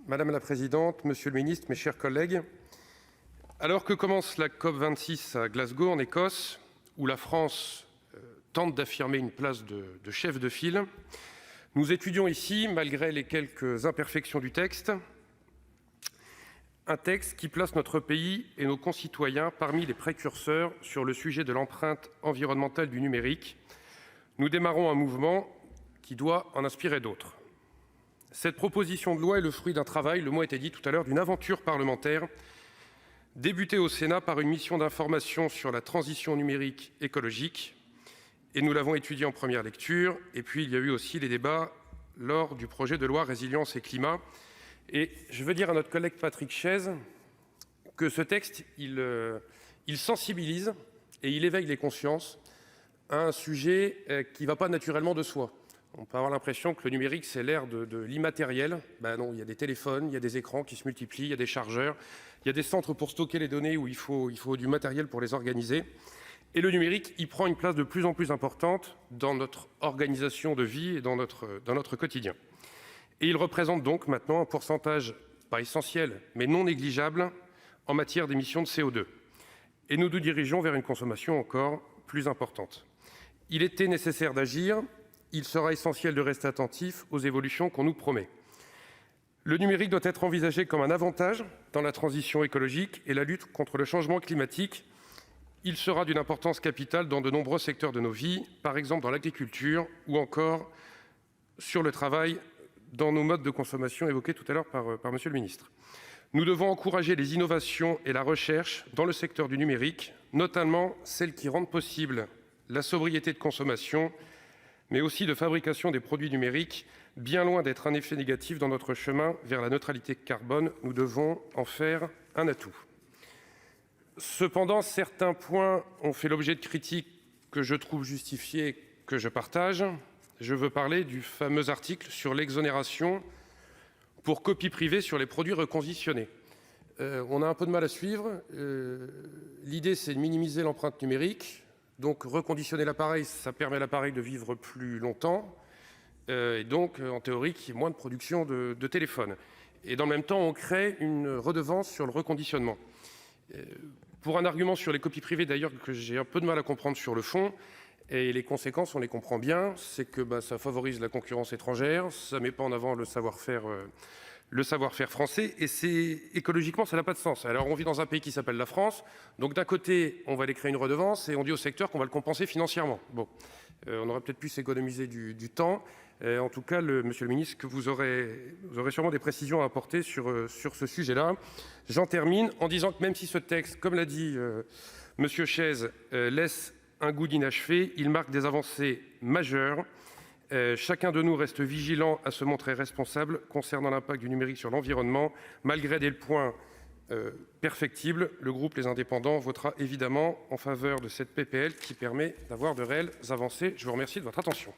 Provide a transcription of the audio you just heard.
Madame la présidente, monsieur le ministre, mes chers collègues, alors que commence la COP26 à Glasgow, en Écosse, où la France tente d'affirmer une place de chef de file, nous étudions ici, malgré les quelques imperfections du texte, un texte qui place notre pays et nos concitoyens parmi les précurseurs sur le sujet de l'empreinte environnementale du numérique. Nous démarrons un mouvement qui doit en inspirer d'autres. Cette proposition de loi est le fruit d'un travail, le mot a été dit tout à l'heure, d'une aventure parlementaire débutée au Sénat par une mission d'information sur la transition numérique écologique. Et nous l'avons étudiée en première lecture. Et puis, il y a eu aussi les débats lors du projet de loi Résilience et Climat. Et je veux dire à notre collègue Patrick Chaize que ce texte, il sensibilise et il éveille les consciences à un sujet qui ne va pas naturellement de soi. On peut avoir l'impression que le numérique, c'est l'ère de l'immatériel. Ben non, il y a des téléphones, il y a des écrans qui se multiplient, il y a des chargeurs, il y a des centres pour stocker les données où il faut du matériel pour les organiser. Et le numérique, il prend une place de plus en plus importante dans notre organisation de vie et dans notre quotidien. Et il représente donc maintenant un pourcentage, pas essentiel, mais non négligeable, en matière d'émissions de CO2. Et nous nous dirigeons vers une consommation encore plus importante. Il était nécessaire d'agir. Il sera essentiel de rester attentif aux évolutions qu'on nous promet. Le numérique doit être envisagé comme un avantage dans la transition écologique et la lutte contre le changement climatique. Il sera d'une importance capitale dans de nombreux secteurs de nos vies, par exemple dans l'agriculture ou encore sur le travail, dans nos modes de consommation évoqués tout à l'heure par Monsieur le ministre. Nous devons encourager les innovations et la recherche dans le secteur du numérique, notamment celles qui rendent possible la sobriété de consommation, mais aussi de fabrication des produits numériques. Bien loin d'être un effet négatif dans notre chemin vers la neutralité carbone, nous devons en faire un atout. Cependant, certains points ont fait l'objet de critiques que je trouve justifiées et que je partage. Je veux parler du fameux article sur l'exonération pour copie privée sur les produits reconditionnés. On a un peu de mal à suivre. L'idée, c'est de minimiser l'empreinte numérique. Donc, reconditionner l'appareil, ça permet à l'appareil de vivre plus longtemps. Et donc, en théorie, qu'il y ait moins de production de téléphones. Et dans le même temps, on crée une redevance sur le reconditionnement. Pour un argument sur les copies privées, d'ailleurs, que j'ai un peu de mal à comprendre sur le fond, et les conséquences, on les comprend bien, c'est que ça favorise la concurrence étrangère, ça ne met pas en avant le savoir-faire français, et écologiquement, ça n'a pas de sens. Alors, on vit dans un pays qui s'appelle la France, donc d'un côté, on va aller créer une redevance, et on dit au secteur qu'on va le compenser financièrement. Bon, on aurait peut-être pu s'économiser du temps. En tout cas, monsieur le ministre, que vous aurez sûrement des précisions à apporter sur ce sujet-là. J'en termine en disant que même si ce texte, comme l'a dit monsieur Chaize, laisse un goût d'inachevé, il marque des avancées majeures. Chacun de nous reste vigilant à se montrer responsable concernant l'impact du numérique sur l'environnement. Malgré des points perfectibles, le groupe Les Indépendants votera évidemment en faveur de cette PPL qui permet d'avoir de réelles avancées. Je vous remercie de votre attention.